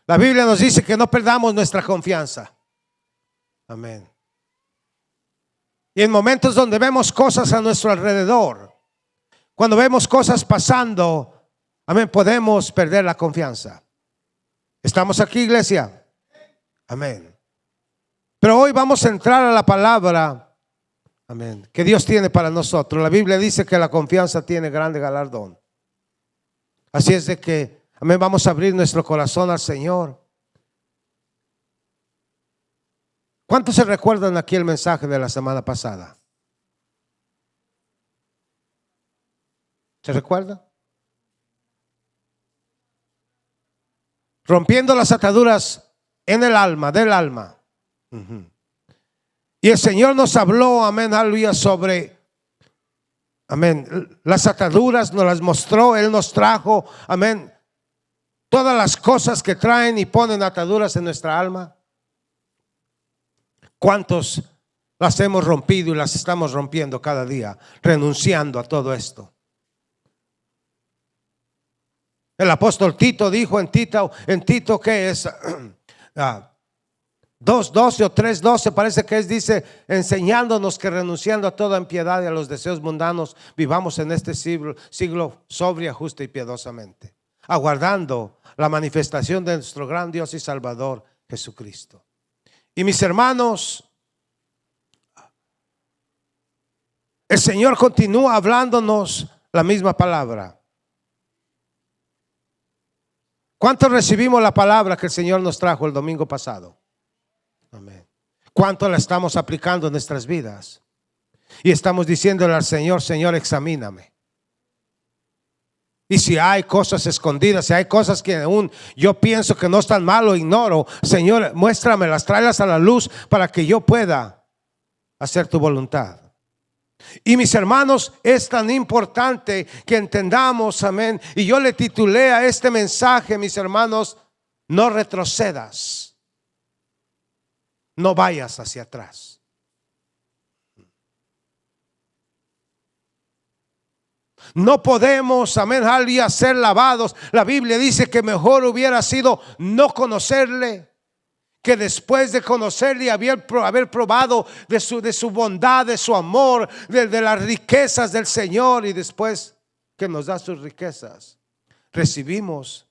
La Biblia nos dice que no perdamos nuestra confianza. Amén. Y en momentos donde vemos cosas a nuestro alrededor, cuando vemos cosas pasando, amén, podemos perder la confianza. ¿Estamos aquí, iglesia? Amén. Pero hoy vamos a entrar a la palabra, amén, que Dios tiene para nosotros. La Biblia dice que la confianza tiene grande galardón. Así es de que, amén, vamos a abrir nuestro corazón al Señor. ¿Cuántos se recuerdan aquí el mensaje de la semana pasada? ¿Se recuerda? Rompiendo las ataduras en el alma, del alma. Y el Señor nos habló, amén, aleluya, sobre, amén, las ataduras, nos las mostró, Él nos trajo, amén, todas las cosas que traen y ponen ataduras en nuestra alma. ¿Cuántos las hemos rompido y las estamos rompiendo cada día, renunciando a todo esto? El apóstol Tito dijo en Tito que es 2:12 o 3:12 parece que es, dice, enseñándonos que renunciando a toda impiedad y a los deseos mundanos, vivamos en este siglo sobria, justa y piadosamente, aguardando la manifestación de nuestro gran Dios y Salvador Jesucristo. Y mis hermanos, el Señor continúa hablándonos la misma palabra. ¿Cuántos recibimos la palabra que el Señor nos trajo el domingo pasado? Amén. ¿Cuánto la estamos aplicando en nuestras vidas? Y estamos diciéndole al Señor: Señor, examíname. Y si hay cosas escondidas, si hay cosas que aún yo pienso que no están mal o ignoro, Señor, muéstramelas, tráelas a la luz para que yo pueda hacer tu voluntad. Y mis hermanos, es tan importante que entendamos, amén. Y yo le titulé a este mensaje, mis hermanos, no retrocedas, no vayas hacia atrás. No podemos, amén, aleluya, ser lavados. La Biblia dice que mejor hubiera sido no conocerle, que después de conocerle y haber probado de su bondad, de su amor, de las riquezas del Señor, y después que nos da sus riquezas, recibimos,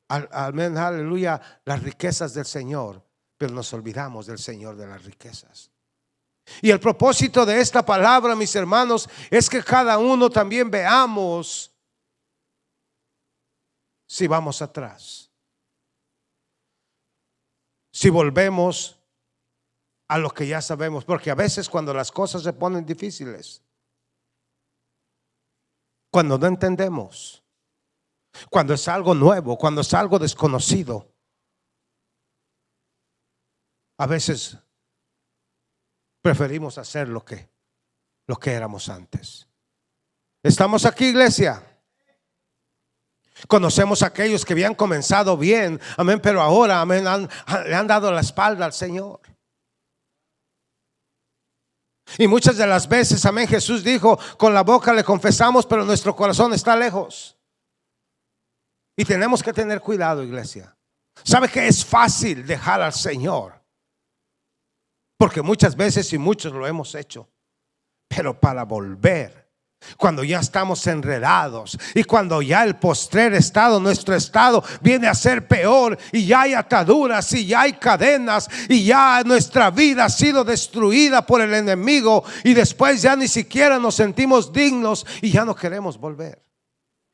amén, aleluya, las riquezas del Señor, pero nos olvidamos del Señor de las riquezas. Y el propósito de esta palabra, mis hermanos, es que cada uno también veamos si vamos atrás, si volvemos a lo que ya sabemos. Porque a veces cuando las cosas se ponen difíciles, cuando no entendemos, cuando es algo nuevo, cuando es algo desconocido, a veces preferimos hacer lo que éramos antes. ¿Estamos aquí, iglesia? Conocemos a aquellos que habían comenzado bien, amén, pero ahora, amén, le han dado la espalda al Señor. Y muchas de las veces, amén, Jesús dijo, con la boca le confesamos, pero nuestro corazón está lejos. Y tenemos que tener cuidado, iglesia. ¿Sabe que es fácil dejar al Señor? Porque muchas veces y muchos lo hemos hecho. Pero para volver, cuando ya estamos enredados y cuando ya el postrer estado, nuestro estado viene a ser peor, y ya hay ataduras y ya hay cadenas y ya nuestra vida ha sido destruida por el enemigo, y después ya ni siquiera nos sentimos dignos y ya no queremos volver.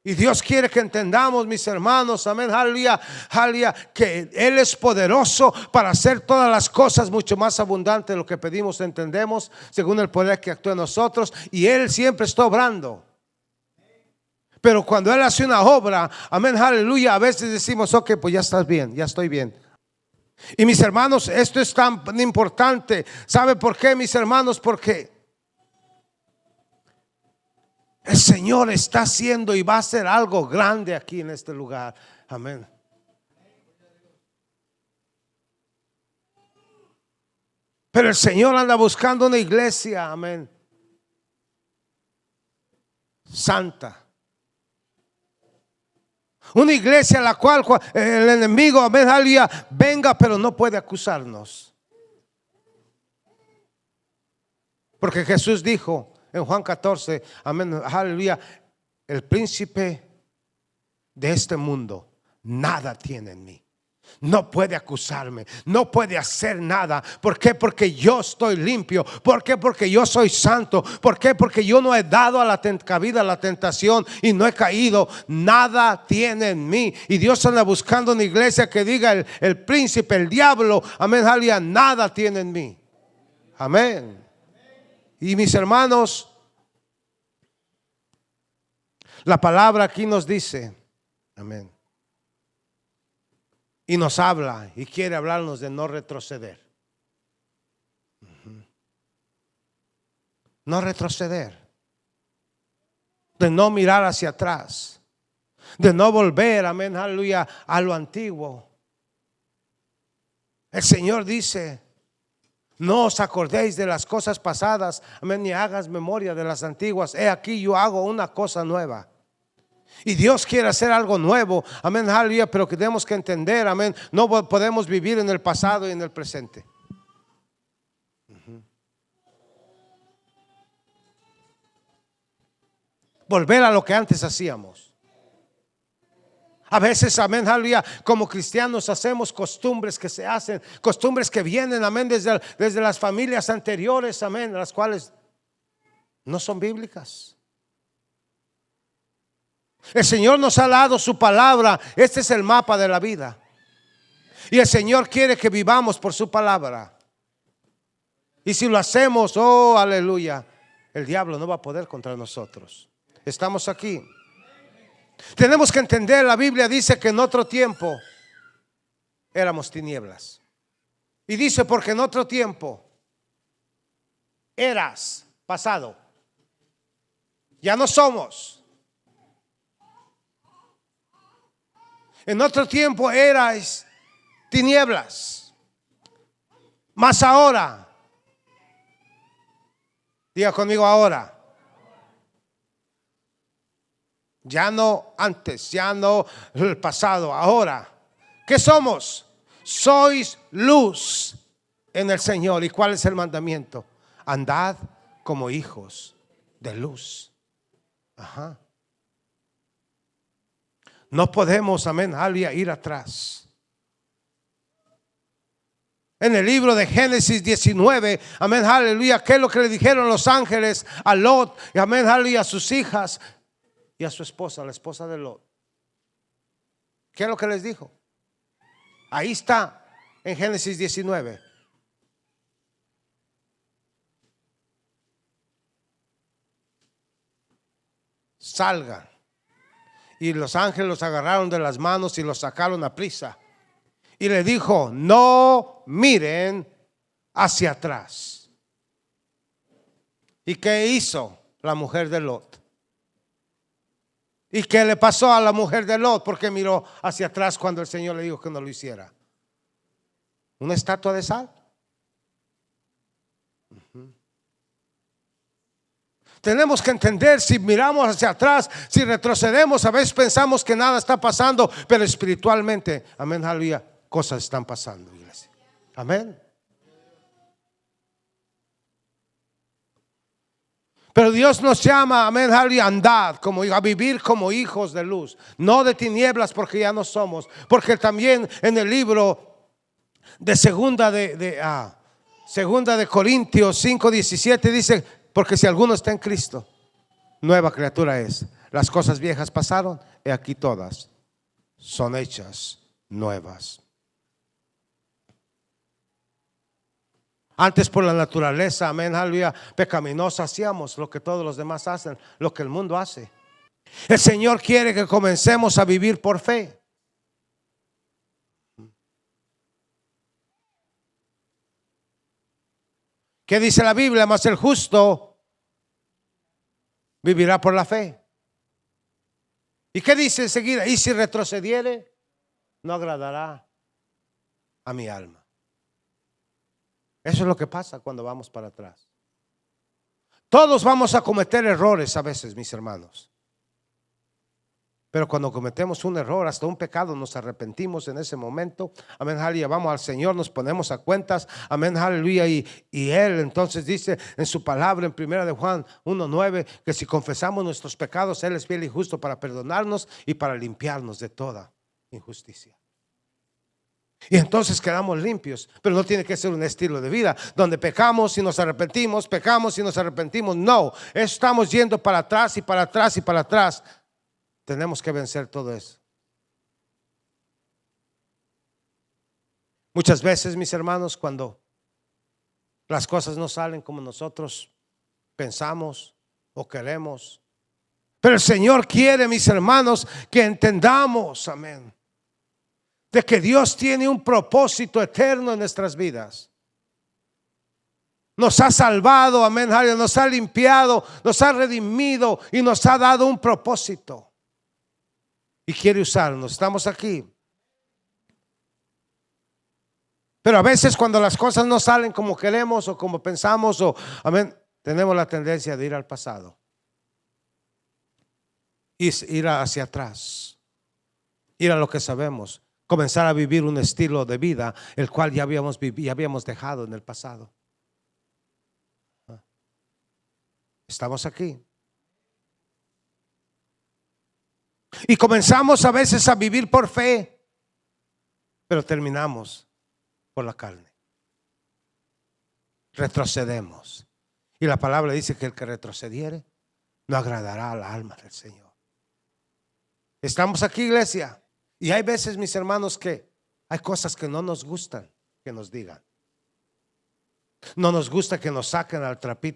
Y Dios quiere que entendamos, mis hermanos, amén, aleluya, aleluya, que Él es poderoso para hacer todas las cosas mucho más abundante de lo que pedimos, entendemos, según el poder que actúa en nosotros. Y Él siempre está obrando. Pero cuando Él hace una obra, amén, aleluya, a veces decimos: ok, pues ya estás bien, ya estoy bien. Y mis hermanos, esto es tan importante. ¿Sabe por qué, mis hermanos? Porque el Señor está haciendo y va a hacer algo grande aquí en este lugar. Amén. Pero el Señor anda buscando una iglesia, amén, santa, Una iglesia a la cual el enemigo, amén, aleluya, venga, pero no puede acusarnos. Porque Jesús dijo en Juan 14, amén, aleluya, el príncipe de este mundo nada tiene en mí. No puede acusarme, no puede hacer nada. ¿Por qué? Porque yo estoy limpio. ¿Por qué? Porque yo soy santo. ¿Por qué? Porque yo no he dado a la cabida a la tentación y no he caído. Nada tiene en mí. Y Dios anda buscando una iglesia que diga el príncipe, el diablo, amén, aleluya, nada tiene en mí. Amén. Y mis hermanos, la palabra aquí nos dice, amén, y nos habla y quiere hablarnos de no retroceder. No retroceder. De no mirar hacia atrás. De no volver, amén, aleluya, a lo antiguo. El Señor dice, no os acordéis de las cosas pasadas, amén, ni hagas memoria de las antiguas. He aquí yo hago una cosa nueva. Y Dios quiere hacer algo nuevo, amén, aleluya, pero que tenemos que entender, amén, no podemos vivir en el pasado y en el presente. Volver a lo que antes hacíamos. A veces, amén, aleluya, como cristianos hacemos costumbres que se hacen, costumbres que vienen, amén, desde las familias anteriores, amén, las cuales no son bíblicas. El Señor nos ha dado su palabra. Este es el mapa de la vida. Y el Señor quiere que vivamos por su palabra. Y si lo hacemos, oh, aleluya, el diablo no va a poder contra nosotros. Estamos aquí. Tenemos que entender, la Biblia dice que en otro tiempo éramos tinieblas. Y dice, porque en otro tiempo eras pasado. Ya no somos. En otro tiempo erais tinieblas, mas ahora, diga conmigo ahora, ya no antes, ya no el pasado, ahora, ¿qué somos? Sois luz en el Señor. ¿Y cuál es el mandamiento? Andad como hijos de luz. Ajá. No podemos, amén, aleluya, ir atrás. En el libro de Génesis 19, amén, aleluya, ¿qué es lo que le dijeron los ángeles a Lot? Amén, aleluya, a sus hijas y a su esposa, la esposa de Lot. ¿Qué es lo que les dijo? Ahí está en Génesis 19. Salgan. Y los ángeles los agarraron de las manos y los sacaron a prisa. Y le dijo, no miren hacia atrás. ¿Y qué hizo la mujer de Lot? ¿Y qué le pasó a la mujer de Lot? Porque miró hacia atrás cuando el Señor le dijo que no lo hiciera. ¿Una estatua de sal? Tenemos que entender, si miramos hacia atrás, si retrocedemos, a veces pensamos que nada está pasando, pero espiritualmente, amén, aleluya, cosas están pasando, iglesia. Amén. Pero Dios nos llama, amén, aleluya, andad como, a vivir como hijos de luz, no de tinieblas, porque ya no somos. Porque también en el libro de segunda de Corintios 5:17 dice, porque si alguno está en Cristo, nueva criatura es. Las cosas viejas pasaron, y aquí todas son hechas nuevas. Antes por la naturaleza, amén, aleluya, pecaminosa, hacíamos lo que todos los demás hacen, lo que el mundo hace. El Señor quiere que comencemos a vivir por fe. ¿Qué dice la Biblia? Mas el justo vivirá por la fe. ¿Y qué dice enseguida? Y si retrocediere, no agradará a mi alma. Eso es lo que pasa cuando vamos para atrás. Todos vamos a cometer errores a veces, mis hermanos. Pero cuando cometemos un error, hasta un pecado, nos arrepentimos en ese momento. Amén, aleluya. Vamos al Señor, nos ponemos a cuentas. Amén, aleluya. Y Él entonces dice en su palabra en 1 de Juan 1:9 que si confesamos nuestros pecados, Él es fiel y justo para perdonarnos y para limpiarnos de toda injusticia. Y entonces quedamos limpios. Pero no tiene que ser un estilo de vida donde pecamos y nos arrepentimos, pecamos y nos arrepentimos. No, estamos yendo para atrás y para atrás y para atrás. Tenemos que vencer todo eso. Muchas veces, mis hermanos, cuando las cosas no salen como nosotros pensamos o queremos, pero el Señor quiere, mis hermanos, que entendamos, amén, de que Dios tiene un propósito eterno en nuestras vidas. Nos ha salvado, amén, nos ha limpiado, nos ha redimido y nos ha dado un propósito. Y quiere usarnos. Estamos aquí. Pero a veces cuando las cosas no salen como queremos o como pensamos, amén, tenemos la tendencia de ir al pasado. Ir hacia atrás. Ir a lo que sabemos. Comenzar a vivir un estilo de vida el cual ya habíamos dejado en el pasado. Estamos aquí. Y comenzamos a veces a vivir por fe, pero terminamos por la carne. Retrocedemos. Y la palabra dice que el que retrocediere no agradará a la alma del Señor. Estamos aquí, iglesia. Y hay veces, mis hermanos, que hay cosas que no nos gustan que nos digan. No nos gusta que nos saquen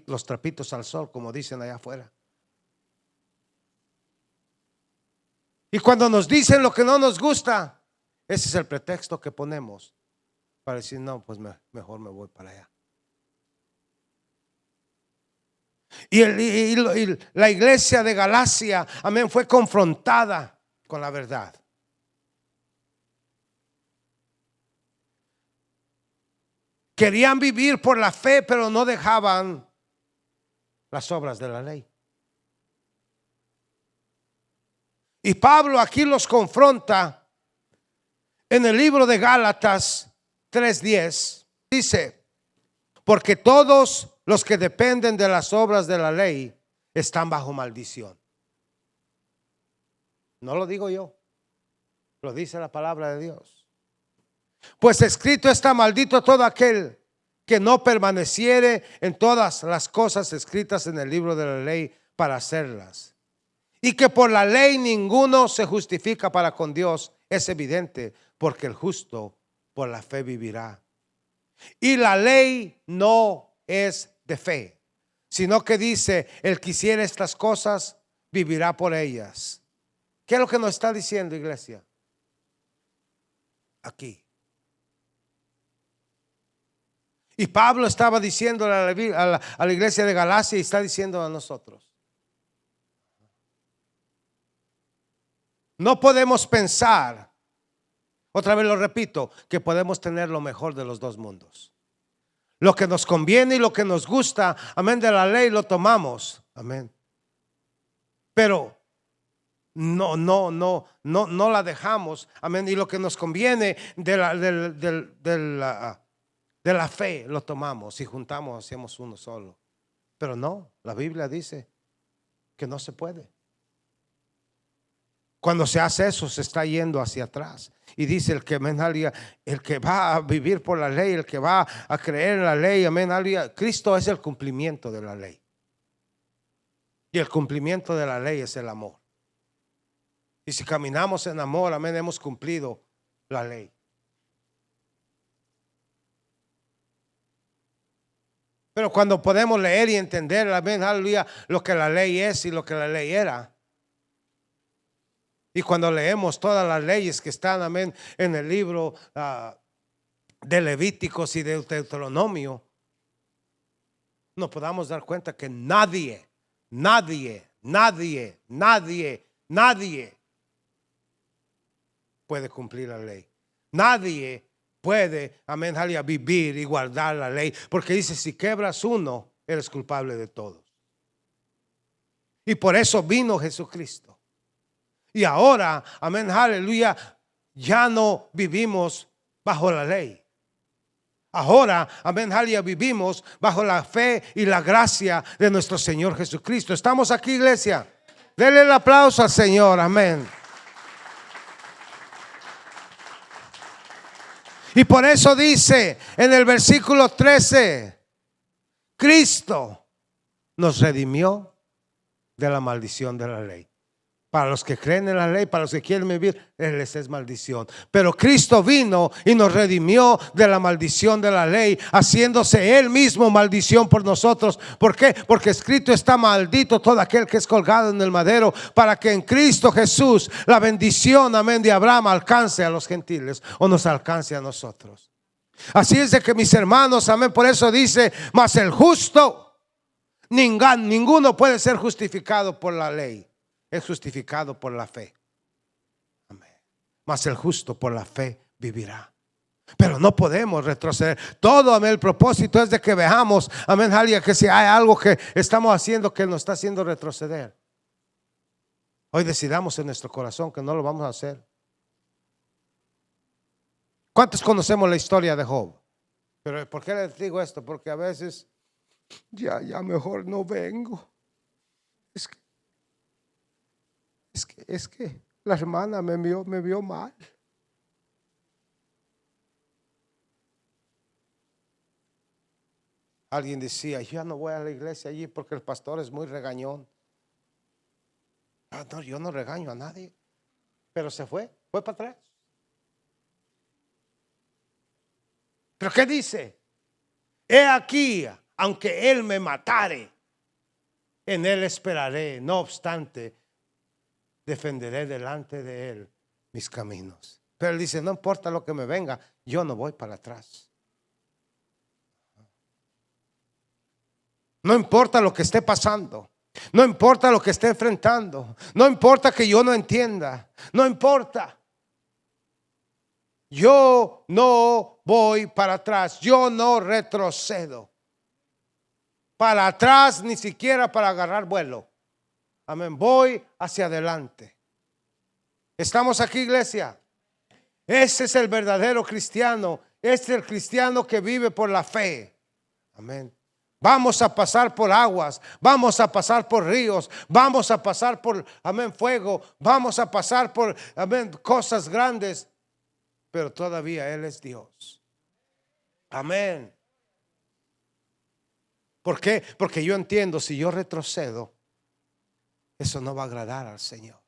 los trapitos al sol, como dicen allá afuera. Y cuando nos dicen lo que no nos gusta, ese es el pretexto que ponemos para decir, no, pues mejor me voy para allá. Y la iglesia de Galacia, amén, fue confrontada con la verdad. Querían vivir por la fe, pero no dejaban las obras de la ley. Y Pablo aquí los confronta en el libro de Gálatas 3:10. Dice, porque todos los que dependen de las obras de la ley están bajo maldición. No lo digo yo, lo dice la palabra de Dios. Pues escrito está: maldito todo aquel que no permaneciere en todas las cosas escritas en el libro de la ley para hacerlas. Y que por la ley ninguno se justifica para con Dios, es evidente, porque el justo por la fe vivirá. Y la ley no es de fe, sino que dice, el que hiciere estas cosas vivirá por ellas. ¿Qué es lo que nos está diciendo, iglesia? Aquí. Y Pablo estaba diciendo a la iglesia de Galacia y está diciendo a nosotros. No podemos pensar, otra vez lo repito, que podemos tener lo mejor de los dos mundos. Lo que nos conviene y lo que nos gusta, amén, de la ley lo tomamos, amén. Pero no la dejamos, amén. Y lo que nos conviene de la fe lo tomamos y juntamos, hacemos uno solo. Pero no, la Biblia dice que no se puede. Cuando se hace eso, se está yendo hacia atrás. Y dice el que va a vivir por la ley, el que va a creer en la ley, amén, Cristo es el cumplimiento de la ley. Y el cumplimiento de la ley es el amor. Y si caminamos en amor, amén, hemos cumplido la ley. Pero cuando podemos leer y entender, amén, aleluya, lo que la ley es y lo que la ley era. Y cuando leemos todas las leyes que están, amén, en el libro de Levíticos y de Deuteronomio, nos podamos dar cuenta que nadie puede cumplir la ley. Nadie puede, amén, vivir y guardar la ley. Porque dice, si quebras uno, eres culpable de todos. Y por eso vino Jesucristo. Y ahora, amén, aleluya, ya no vivimos bajo la ley. Ahora, amén, aleluya, vivimos bajo la fe y la gracia de nuestro Señor Jesucristo. ¿Estamos aquí, iglesia? Denle el aplauso al Señor, amén. Y por eso dice en el versículo 13, Cristo nos redimió de la maldición de la ley. Para los que creen en la ley, para los que quieren vivir, les es maldición. Pero Cristo vino y nos redimió de la maldición de la ley, haciéndose Él mismo maldición por nosotros. ¿Por qué? Porque escrito está: maldito todo aquel que es colgado en el madero, para que en Cristo Jesús la bendición, amén, de Abraham alcance a los gentiles, o nos alcance a nosotros. Así es de que, mis hermanos, amén, por eso dice: mas el justo, ninguno puede ser justificado por la ley. Es justificado por la fe. Amén. Mas el justo por la fe vivirá. Pero no podemos retroceder. Todo, amén, el propósito es de que veamos, amén, aleluya, que si hay algo que estamos haciendo que nos está haciendo retroceder, hoy decidamos en nuestro corazón que no lo vamos a hacer. ¿Cuántos conocemos la historia de Job? Pero ¿por qué les digo esto? Porque a veces ya mejor no vengo. Es que la hermana me vio mal. Alguien decía: yo ya no voy a la iglesia allí porque el pastor es muy regañón. No, yo no regaño a nadie. Pero se fue para atrás. ¿Pero qué dice? He aquí, aunque él me matare, en él esperaré. No obstante, defenderé delante de él mis caminos. Pero él dice: no importa lo que me venga, yo no voy para atrás. No importa lo que esté pasando, no importa lo que esté enfrentando, no importa que yo no entienda, no importa. Yo no voy para atrás, yo no retrocedo para atrás, ni siquiera para agarrar vuelo. Amén, voy hacia adelante. ¿Estamos aquí, iglesia? Ese es el verdadero cristiano. Este es el cristiano que vive por la fe. Amén. Vamos a pasar por aguas, vamos a pasar por ríos, vamos a pasar por, amén, fuego, vamos a pasar por, amén, cosas grandes, pero todavía Él es Dios. Amén. ¿Por qué? Porque yo entiendo, si yo retrocedo, eso no va a agradar al Señor.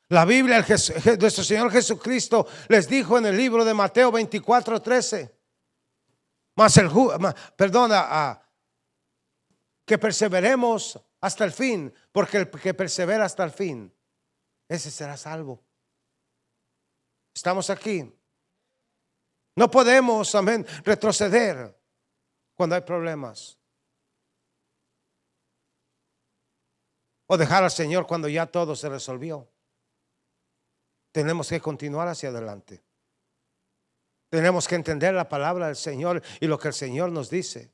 La Biblia, nuestro Señor Jesucristo les dijo en el libro de Mateo 24:13, que perseveremos hasta el fin, porque el que persevera hasta el fin, ese será salvo. Estamos aquí. No podemos, amén, retroceder cuando hay problemas, o dejar al Señor cuando ya todo se resolvió. Tenemos que continuar hacia adelante. Tenemos que entender la palabra del Señor y lo que el Señor nos dice.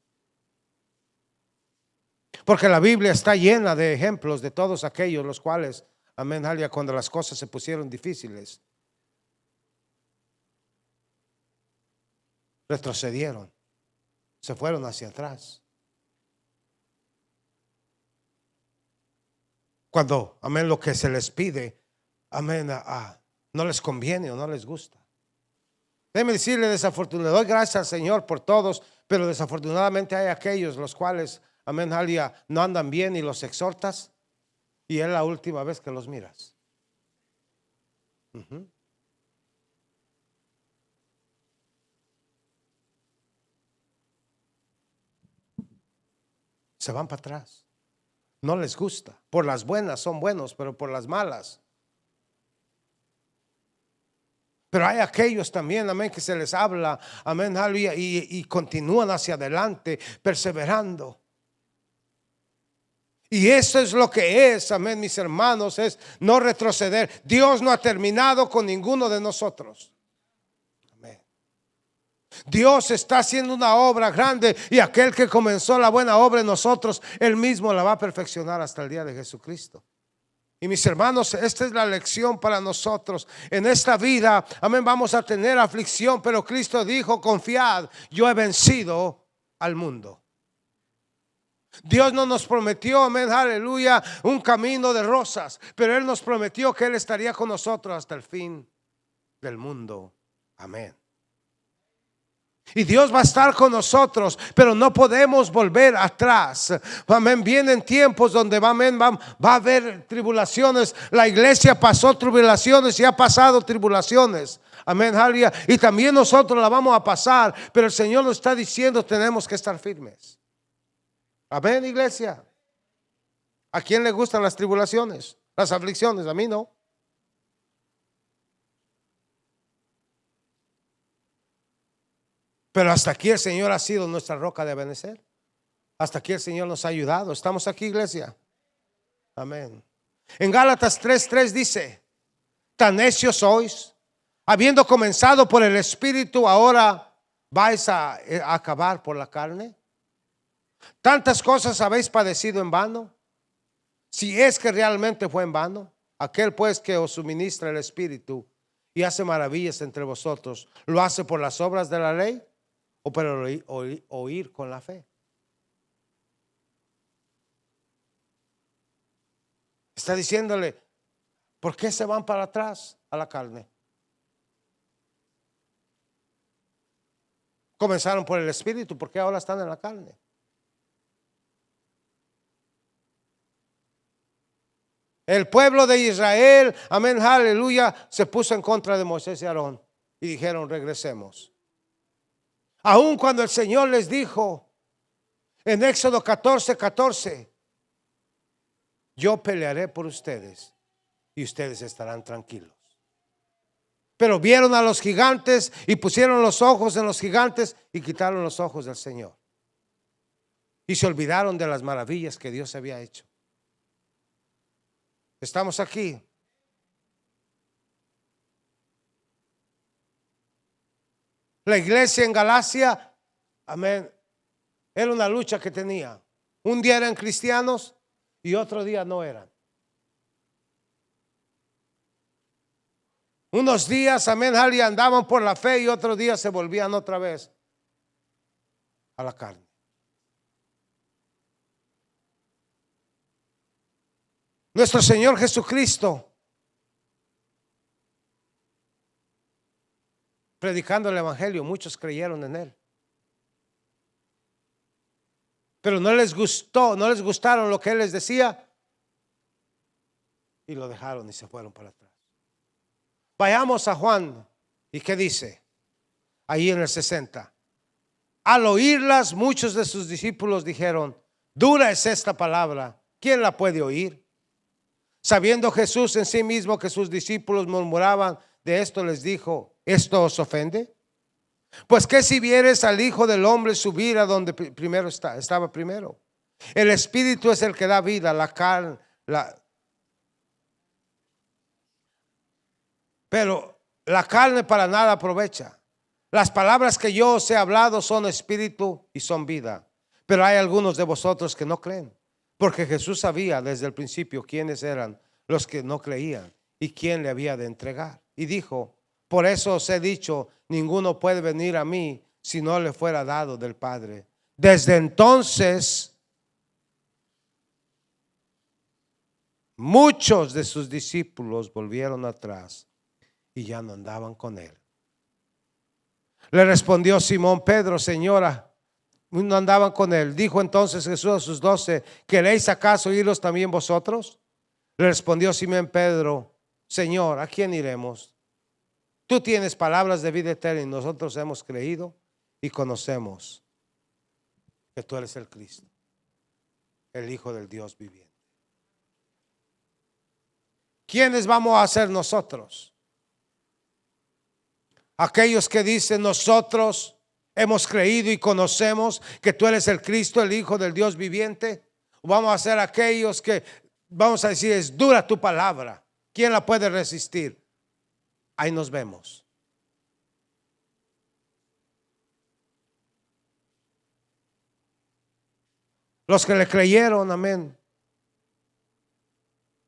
Porque la Biblia está llena de ejemplos de todos aquellos los cuales, amén, aleluya, cuando las cosas se pusieron difíciles, retrocedieron, se fueron hacia atrás. Cuando, amén, lo que se les pide, amén, no les conviene o no les gusta. Déjeme decirle, desafortunadamente, doy gracias al Señor por todos, pero desafortunadamente hay aquellos los cuales, amén, aleluya, no andan bien y los exhortas y es la última vez que los miras. Se van para atrás. No les gusta. Por las buenas son buenos, pero por las malas. Pero hay aquellos también, amén, que se les habla, amén, aleluya, y continúan hacia adelante, perseverando. Y eso es lo que es, amén, mis hermanos, es no retroceder. Dios no ha terminado con ninguno de nosotros. Amén. Dios está haciendo una obra grande y aquel que comenzó la buena obra en nosotros, Él mismo la va a perfeccionar hasta el día de Jesucristo. Y mis hermanos, esta es la lección para nosotros. En esta vida, amén, vamos a tener aflicción, pero Cristo dijo, confiad, yo he vencido al mundo. Dios no nos prometió, amén, aleluya, un camino de rosas, pero Él nos prometió que Él estaría con nosotros hasta el fin del mundo. Amén. Y Dios va a estar con nosotros, pero no podemos volver atrás. Amén. Vienen tiempos donde va a haber tribulaciones. La iglesia pasó tribulaciones y ha pasado tribulaciones. Amén. Aleluya. Y también nosotros la vamos a pasar, pero el Señor nos está diciendo tenemos que estar firmes. Amén, iglesia. ¿A quién le gustan las tribulaciones, las aflicciones? A mí no. Pero hasta aquí el Señor ha sido nuestra roca de benecer. Hasta aquí el Señor nos ha ayudado. ¿Estamos aquí, iglesia? Amén. En Gálatas 3:3 dice: tan necios sois, habiendo comenzado por el Espíritu, ahora vais a acabar por la carne. Tantas cosas habéis padecido en vano, si es que realmente fue en vano. Aquel pues que os suministra el Espíritu y hace maravillas entre vosotros, ¿lo hace por las obras de la ley o por oír con la fe? Está diciéndole, ¿por qué se van para atrás a la carne? Comenzaron por el Espíritu, ¿por qué ahora están en la carne? El pueblo de Israel, amén, aleluya, se puso en contra de Moisés y Aarón y dijeron, regresemos. Aun cuando el Señor les dijo en Éxodo 14:14, yo pelearé por ustedes y ustedes estarán tranquilos. Pero vieron a los gigantes y pusieron los ojos en los gigantes y quitaron los ojos del Señor. Y se olvidaron de las maravillas que Dios había hecho. Estamos aquí. La iglesia en Galacia, amén, era una lucha que tenía. Un día eran cristianos y otro día no eran. Unos días, amén, andaban por la fe y otros días se volvían otra vez a la carne. Nuestro Señor Jesucristo, predicando el evangelio, muchos creyeron en Él. Pero no les gustaron lo que Él les decía y lo dejaron y se fueron para atrás. Vayamos a Juan. ¿Y qué dice? Ahí en el 60. Al oírlas, muchos de sus discípulos dijeron, dura es esta palabra, ¿quién la puede oír? Sabiendo Jesús en sí mismo que sus discípulos murmuraban de esto, les dijo, ¿esto os ofende? Pues que si vieres al Hijo del Hombre subir a donde primero estaba primero. El Espíritu es el que da vida, la carne, pero la carne para nada aprovecha. Las palabras que yo os he hablado son espíritu y son vida. Pero hay algunos de vosotros que no creen. Porque Jesús sabía desde el principio quiénes eran los que no creían y quién le había de entregar. Y dijo, por eso os he dicho, ninguno puede venir a mí si no le fuera dado del Padre. Desde entonces, muchos de sus discípulos volvieron atrás y ya no andaban con él. Le respondió Simón Pedro, Señora, no andaban con él. Dijo entonces Jesús a sus 12, ¿queréis acaso iros también vosotros? Le respondió Simón Pedro, Señor, ¿a quién iremos? Tú tienes palabras de vida eterna y nosotros hemos creído y conocemos que tú eres el Cristo, el Hijo del Dios viviente. ¿Quiénes vamos a ser nosotros? Aquellos que dicen nosotros hemos creído y conocemos que tú eres el Cristo, el Hijo del Dios viviente. Vamos a ser aquellos que vamos a decir es dura tu palabra. ¿Quién la puede resistir? Ahí nos vemos. Los que le creyeron, amén,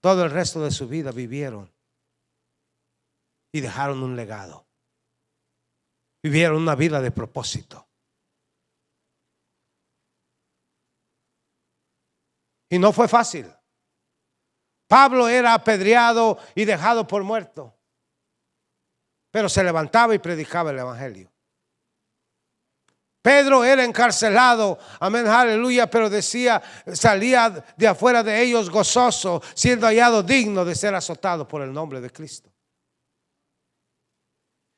todo el resto de su vida vivieron y dejaron un legado. Vivieron una vida de propósito. Y no fue fácil. Pablo era apedreado y dejado por muerto, pero se levantaba y predicaba el evangelio. Pedro era encarcelado, amén, aleluya, pero decía, salía de afuera de ellos gozoso, siendo hallado digno de ser azotado por el nombre de Cristo.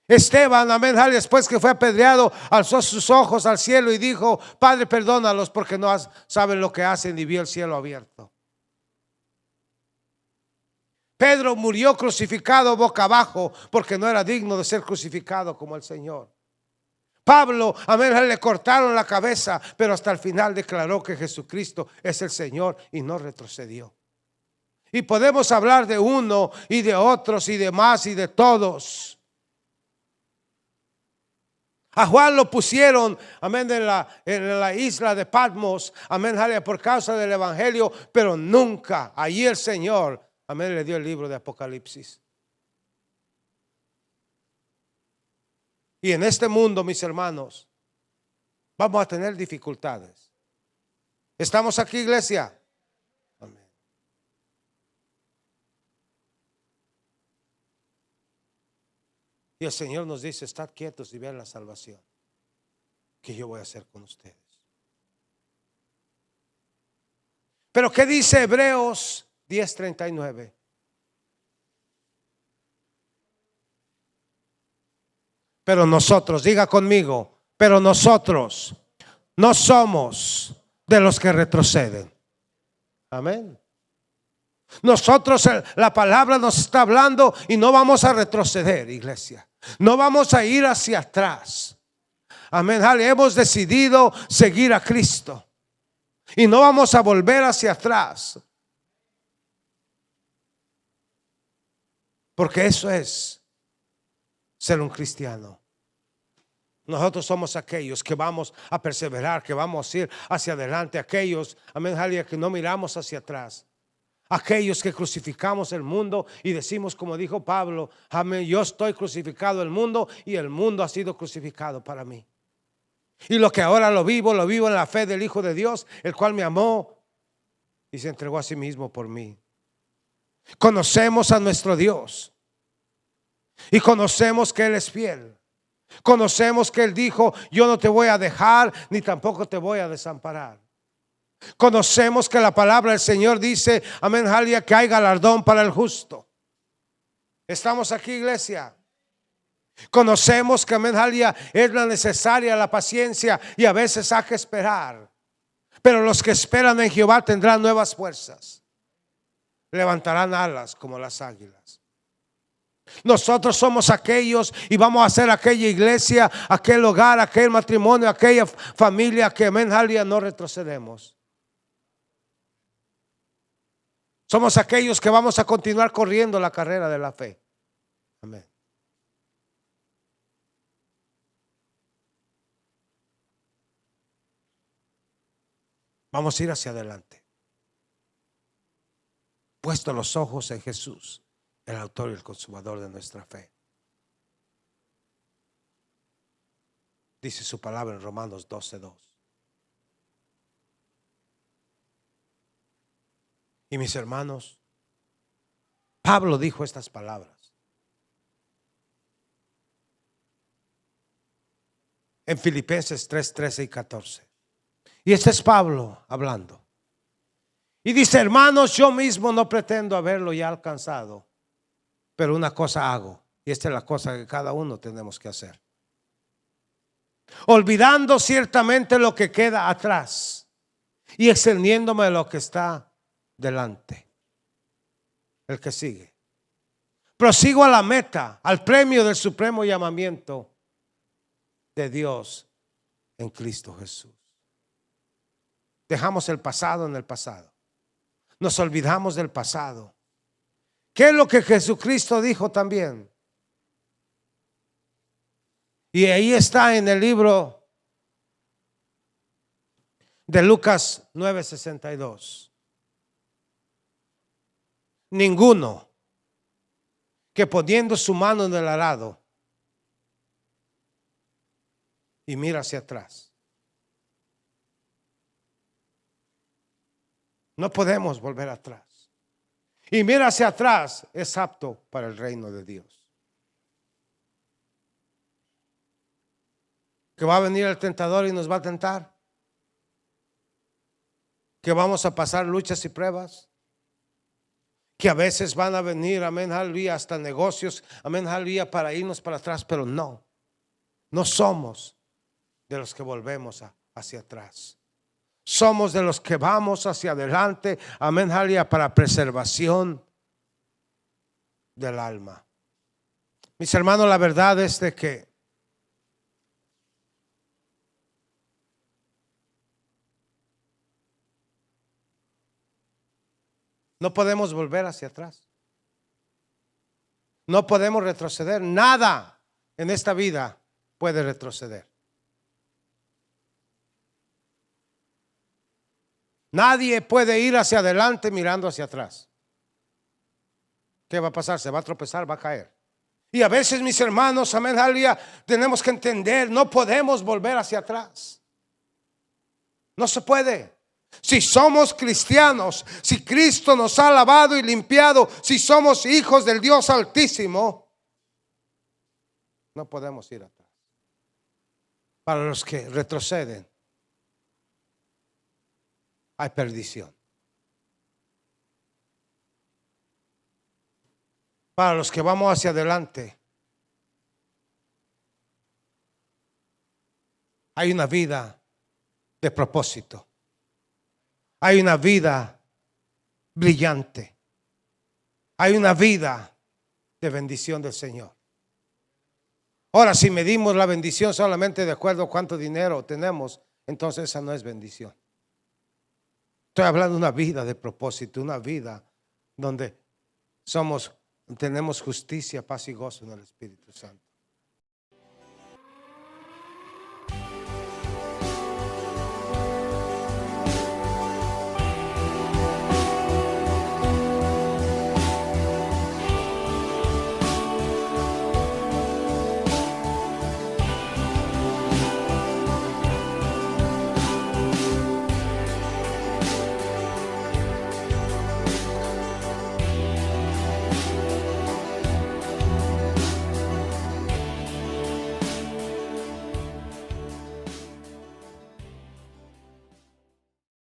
Esteban, amén, después que fue apedreado, alzó sus ojos al cielo y dijo: Padre, perdónalos porque no saben lo que hacen, y vio el cielo abierto. Pedro murió crucificado boca abajo porque no era digno de ser crucificado como el Señor. Pablo, amén, le cortaron la cabeza, pero hasta el final declaró que Jesucristo es el Señor y no retrocedió. Y podemos hablar de uno y de otros y de más y de todos. A Juan lo pusieron, amén, en la isla de Patmos, amén, por causa del evangelio, pero nunca allí el Señor, amén, le dio el libro de Apocalipsis. Y en este mundo, mis hermanos, vamos a tener dificultades. ¿Estamos aquí, iglesia? Amén. Y el Señor nos dice: estad quietos y vean la salvación que yo voy a hacer con ustedes. Pero ¿qué dice Hebreos 10:39? Pero nosotros, diga conmigo, pero nosotros no somos de los que retroceden. Amén. Nosotros, la palabra nos está hablando y no vamos a retroceder, iglesia. No vamos a ir hacia atrás. Amén. Hemos decidido seguir a Cristo y no vamos a volver hacia atrás. Porque eso es ser un cristiano. Nosotros somos aquellos que vamos a perseverar, que vamos a ir hacia adelante, aquellos, amén, que no miramos hacia atrás, aquellos que crucificamos el mundo y decimos, como dijo Pablo, amén, yo estoy crucificado el mundo y el mundo ha sido crucificado para mí. Y lo que ahora lo vivo en la fe del Hijo de Dios, el cual me amó y se entregó a sí mismo por mí. Conocemos a nuestro Dios. Y conocemos que Él es fiel. Conocemos que Él dijo: yo no te voy a dejar ni tampoco te voy a desamparar. Conocemos que la palabra del Señor dice, amén, que hay galardón para el justo. ¿Estamos aquí, iglesia? Conocemos que, amén, es la necesaria la paciencia y a veces hay que esperar. Pero los que esperan en Jehová tendrán nuevas fuerzas. Levantarán alas como las águilas. Nosotros somos aquellos y vamos a ser aquella iglesia, aquel hogar, aquel matrimonio, aquella familia que, amén, no retrocedemos. Somos aquellos que vamos a continuar corriendo la carrera de la fe. Amén. Vamos a ir hacia adelante, puesto los ojos en Jesús, el autor y el consumador de nuestra fe. Dice su palabra en Romanos 12:2. Y mis hermanos, Pablo dijo estas palabras en Filipenses 3:13 y 14. Y este es Pablo hablando. Y dice: hermanos, yo mismo no pretendo haberlo ya alcanzado, pero una cosa hago, y esta es la cosa que cada uno tenemos que hacer. Olvidando ciertamente lo que queda atrás y extendiéndome de lo que está delante. El que sigue. Prosigo a la meta, al premio del supremo llamamiento de Dios en Cristo Jesús. Dejamos el pasado en el pasado. Nos olvidamos del pasado. ¿Qué es lo que Jesucristo dijo también? Y ahí está en el libro de Lucas 9:62. ninguno que poniendo su mano en el arado y mira hacia atrás. No podemos volver atrás. Y mira hacia atrás, es apto para el reino de Dios. Que va a venir el tentador y nos va a tentar. Que vamos a pasar luchas y pruebas. Que a veces van a venir, amén, aleluya, hasta negocios, amén, aleluya, para irnos para atrás. Pero no somos de los que volvemos hacia atrás. Somos de los que vamos hacia adelante, amén, aleluya, para preservación del alma. Mis hermanos, la verdad es de que no podemos volver hacia atrás. No podemos retroceder. Nada en esta vida puede retroceder. Nadie puede ir hacia adelante mirando hacia atrás. ¿Qué va a pasar? Se va a tropezar, va a caer. Y a veces, mis hermanos, amén, aleluya, tenemos que entender, no podemos volver hacia atrás. No se puede. Si somos cristianos, si Cristo nos ha lavado y limpiado, si somos hijos del Dios Altísimo, no podemos ir atrás. Para los que retroceden, hay perdición. Para los que vamos hacia adelante, hay una vida de propósito. Hay una vida brillante. Hay una vida de bendición del Señor. Ahora, si medimos la bendición solamente de acuerdo a cuánto dinero tenemos, entonces esa no es bendición. Estoy hablando de una vida de propósito, una vida donde tenemos justicia, paz y gozo en el Espíritu Santo.